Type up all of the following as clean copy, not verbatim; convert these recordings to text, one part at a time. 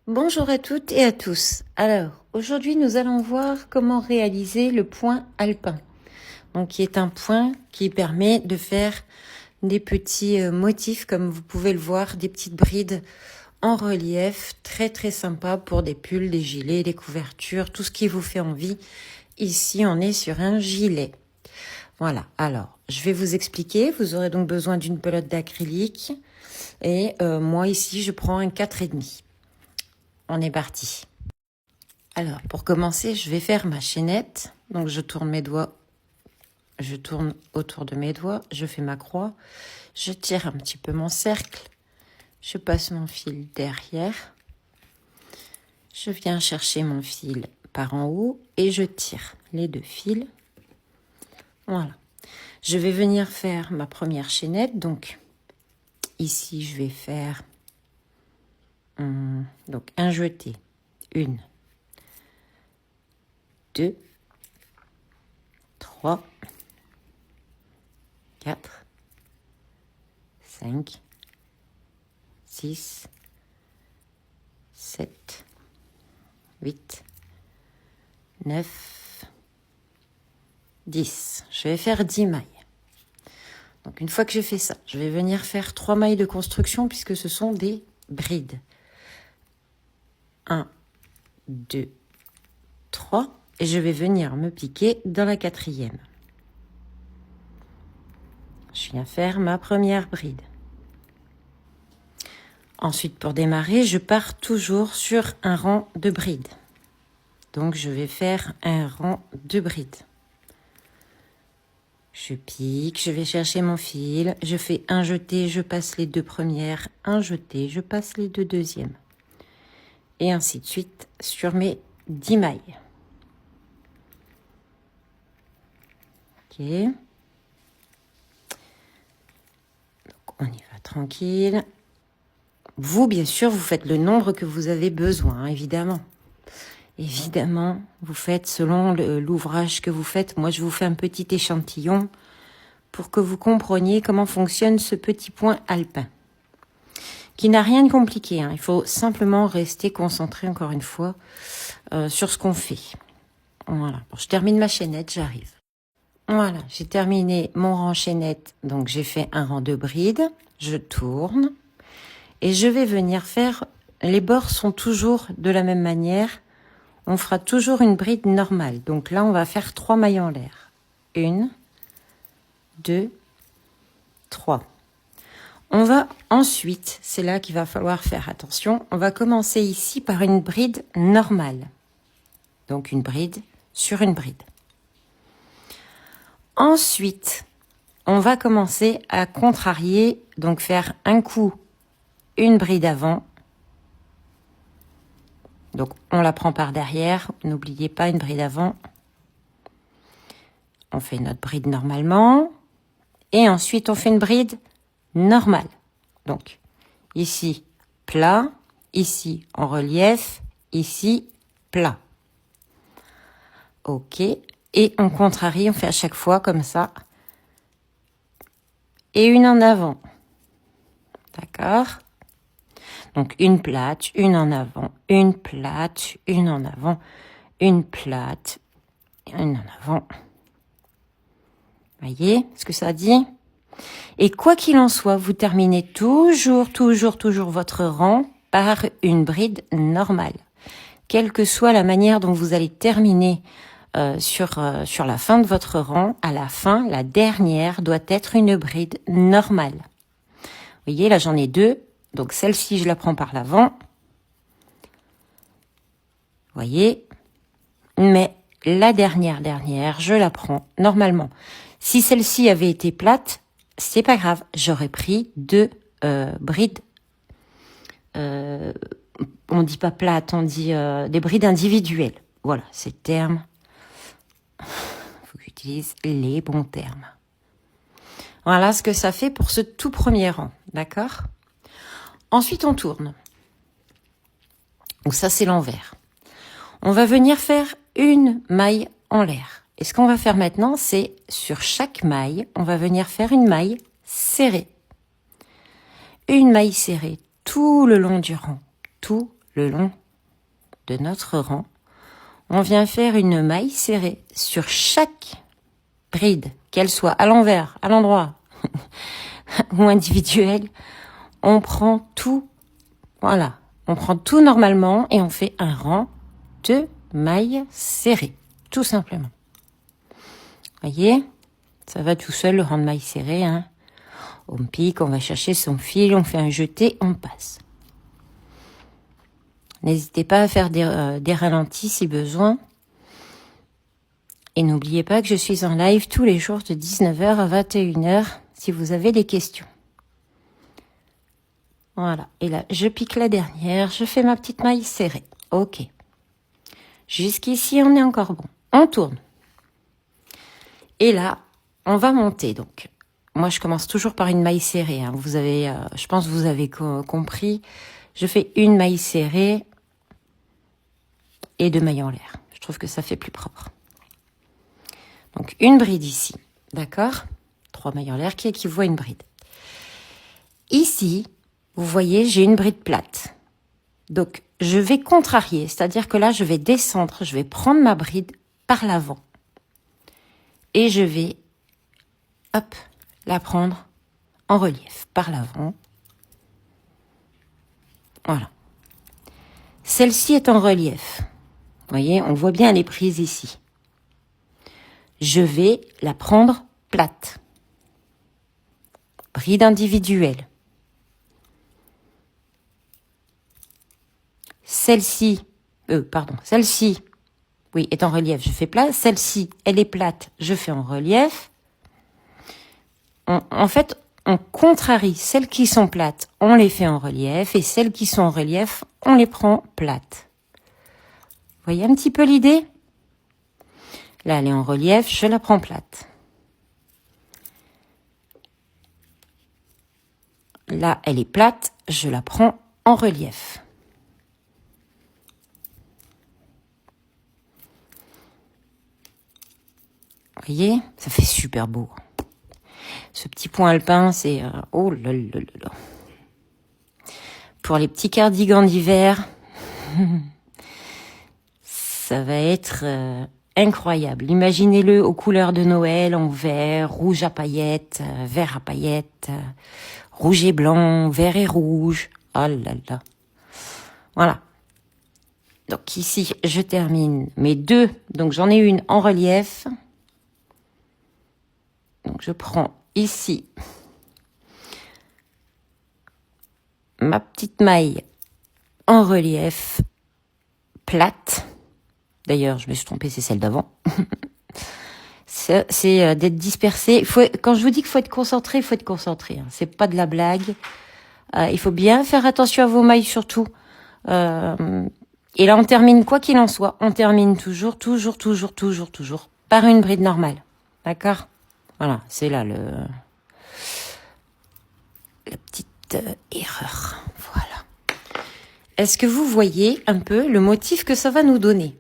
Bonjour à toutes et à tous. Alors, aujourd'hui, nous allons voir comment réaliser le point alpin. Donc, qui est un point qui permet de faire des petits motifs, comme vous pouvez le voir, des petites brides en relief, très très sympa pour des pulls, des gilets, des couvertures, tout ce qui vous fait envie. Ici, on est sur un gilet. Voilà, alors, je vais vous expliquer. Vous aurez donc besoin d'une pelote d'acrylique. Et moi, ici, je prends un 4,5. On est parti. Alors, pour commencer, je vais faire ma chaînette. Donc, je tourne mes doigts. Je tourne autour de mes doigts. Je fais ma croix. Je tire un petit peu mon cercle. Je passe mon fil derrière. Je viens chercher mon fil par en haut et je tire les deux fils. Voilà. Je vais venir faire ma première chaînette. Donc, ici, je vais faire donc un jeté. 1, 2, 3, 4, 5, 6, 7, 8, 9, 10. Je vais faire 10 mailles. Donc une fois que j'ai fait ça, je vais venir faire 3 mailles de construction puisque ce sont des brides. 1, 2, 3. Et je vais venir me piquer dans la 4e. Je viens faire ma première bride. Ensuite, pour démarrer, je pars toujours sur un rang de brides. Donc, je vais faire un rang de brides. Je pique, je vais chercher mon fil, je fais un jeté, je passe les deux premières, un jeté, je passe les deux deuxièmes. Et ainsi de suite sur mes 10 mailles. Ok. Donc, on y va tranquille. Vous, bien sûr, vous faites le nombre que vous avez besoin, hein, évidemment. Évidemment, vous faites selon l'ouvrage que vous faites. Moi, je vous fais un petit échantillon pour que vous compreniez comment fonctionne ce petit point alpin, qui n'a rien de compliqué, hein. Il faut simplement rester concentré, encore une fois, sur ce qu'on fait. Voilà. Bon, je termine ma chaînette, j'arrive. Voilà, j'ai terminé mon rang chaînette. Donc, j'ai fait un rang de bride. Je tourne. Et je vais venir faire... Les bords sont toujours de la même manière. On fera toujours une bride normale. Donc là, on va faire 3 mailles en l'air. 1, 2, 3. On va ensuite, c'est là qu'il va falloir faire attention, on va commencer ici par une bride normale. Donc une bride sur une bride. Ensuite, on va commencer à contrarier, donc faire un coup, une bride avant. Donc, on la prend par derrière. N'oubliez pas une bride avant. On fait notre bride normalement. Et ensuite, on fait une bride normale. Donc, ici, plat. Ici, en relief. Ici, plat. Ok. Et on contrarie. On fait à chaque fois comme ça. Et une en avant. D'accord ? Donc, une plate, une en avant, une plate, une en avant, une plate, une en avant. Voyez ce que ça dit? Et quoi qu'il en soit, vous terminez toujours votre rang par une bride normale. Quelle que soit la manière dont vous allez terminer sur la fin de votre rang, à la fin, la dernière doit être une bride normale. Vous voyez, là j'en ai 2. Donc, celle-ci, je la prends par l'avant. Voyez. Mais la dernière, je la prends normalement. Si celle-ci avait été plate, c'est pas grave. J'aurais pris 2 brides. On dit pas plate, on dit des brides individuelles. Voilà, ces termes. Faut que j'utilise les bons termes. Voilà ce que ça fait pour ce tout premier rang. D'accord ? Ensuite, on tourne. Donc ça, c'est l'envers. On va venir faire une maille en l'air. Et ce qu'on va faire maintenant, c'est sur chaque maille, on va venir faire une maille serrée. Une maille serrée tout le long du rang. Tout le long de notre rang, on vient faire une maille serrée sur chaque bride, qu'elle soit à l'envers, à l'endroit ou individuelle. On prend tout, voilà, on prend tout normalement et on fait un rang de mailles serrées, tout simplement. Voyez, ça va tout seul, le rang de mailles serrées, hein. On pique, on va chercher son fil, on fait un jeté, on passe. N'hésitez pas à faire des ralentis si besoin. Et n'oubliez pas que je suis en live tous les jours de 19h à 21h si vous avez des questions. Voilà. Et là, je pique la dernière. Je fais ma petite maille serrée. Ok. Jusqu'ici, on est encore bon. On tourne. Et là, on va monter. Donc, moi, je commence toujours par une maille serrée. Hein. Vous avez, je pense que vous avez compris. Je fais une maille serrée et 2 mailles en l'air. Je trouve que ça fait plus propre. Donc, une bride ici. D'accord ? 3 mailles en l'air qui équivaut à une bride. Ici, vous voyez, j'ai une bride plate. Donc, je vais contrarier. C'est-à-dire que là, je vais descendre. Je vais prendre ma bride par l'avant. Et je vais, hop, la prendre en relief par l'avant. Voilà. Celle-ci est en relief. Vous voyez, on voit bien, elle est prise ici. Je vais la prendre plate. Bride individuelle. Celle-ci, oui, est en relief, je fais plat. Celle-ci, elle est plate, je fais en relief. En fait, on contrarie celles qui sont plates, on les fait en relief, et celles qui sont en relief, on les prend plates. Vous voyez un petit peu l'idée ? Là, elle est en relief, je la prends plate. Là, elle est plate, je la prends en relief. Vous voyez, ça fait super beau. Ce petit point alpin, c'est... oh là là là là. Pour les petits cardigans d'hiver, ça va être incroyable. Imaginez-le aux couleurs de Noël, en vert, rouge à paillettes, vert à paillettes, rouge et blanc, vert et rouge. Oh là là. Voilà. Donc ici, je termine mes 2. Donc j'en ai une en relief. Donc je prends ici ma petite maille en relief plate. D'ailleurs, je me suis trompée, c'est celle d'avant. c'est d'être dispersé. Quand je vous dis qu'il faut être concentré, il faut être concentré. Hein. C'est pas de la blague. Il faut bien faire attention à vos mailles surtout. Et là, on termine quoi qu'il en soit. On termine toujours par une bride normale. D'accord ? Voilà, c'est là la petite erreur. Voilà. Est-ce que vous voyez un peu le motif que ça va nous donner ?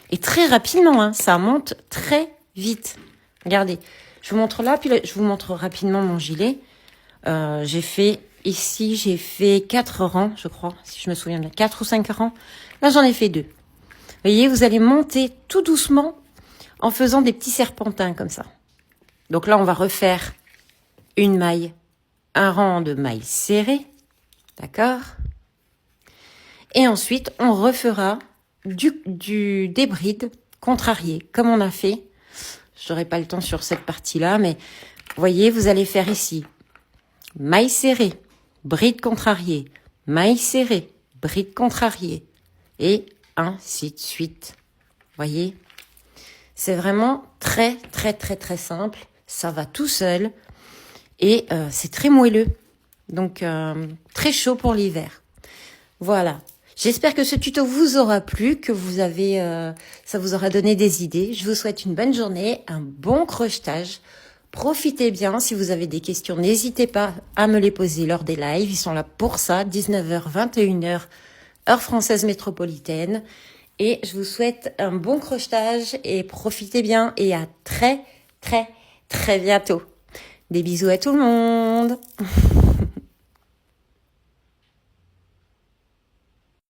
Et très rapidement, hein, ça monte très vite. Regardez, je vous montre là, puis là, je vous montre rapidement mon gilet. J'ai fait 4 rangs, je crois, si je me souviens bien, 4 ou 5 rangs. Là, j'en ai fait 2. Vous voyez, vous allez monter tout doucement en faisant des petits serpentins comme ça. Donc là, on va refaire une maille, un rang de mailles serrées, d'accord ? Et ensuite, on refera des brides contrariées, comme on a fait. Je n'aurai pas le temps sur cette partie-là, mais vous voyez, vous allez faire ici maille serrée, bride contrariée, maille serrée, bride contrariée, et ainsi de suite. Vous voyez ? C'est vraiment très, très, très, très simple. Ça va tout seul et c'est très moelleux. Donc, très chaud pour l'hiver. Voilà. J'espère que ce tuto vous aura plu, que ça vous aura donné des idées. Je vous souhaite une bonne journée, un bon crochetage. Profitez bien. Si vous avez des questions, n'hésitez pas à me les poser lors des lives. Ils sont là pour ça, 19h, 21h, heure française métropolitaine. Et je vous souhaite un bon crochetage et profitez bien et à très, très, très bientôt. Des bisous à tout le monde.